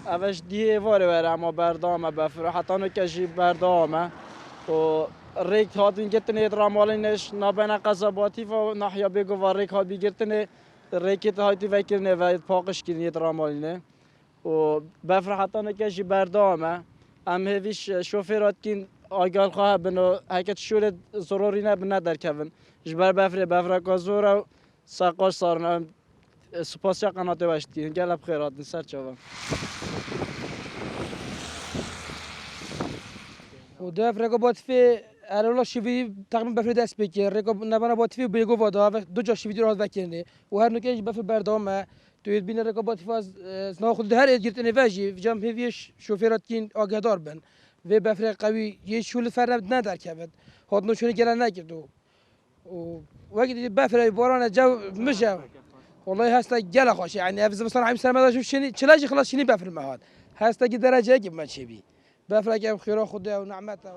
اوش دیه واره بره اما بردامه بفر حتی نکشی بردامه و ریک هاتین گرتنه درامالینش نابنا قصاباتی و نحیا بگو و ریک هات بگرتنه ریکت هاتی وکرنه و پاکش کنی درامالینه و بفر حتی نکشی بردامه ام هیویش شوفرات کین آگال خواه بنو هکت شور ضروری نه در کون جبر بفر کازورا ساقاش سارنا سپاس قناته باشتی گلب خیرات سر چاوم و ده رقابات في ارولا شوی تقریبا بفر دست بکر رقاب نبنا بات في بیگو وادا و دو جا شوی راحت وکرنه و هر نکش بفر بردامه تو يد بين رقابات فاز ناخذ هر جرت نواجي جام هيفيش شوفيرات كين آگهدار بن و بفر قوي یه شول فرد ندار كبد هاد نشون گلا نکردو و وقت بفر باران جو مشى والله هستا گلا خوش يعني افز بصراحه هم سلام شوف شني تلاجي خلاص شني بفر المهاد هستا قد درجه يجيب ما تشبي بفر كيف خيره خده ونعمته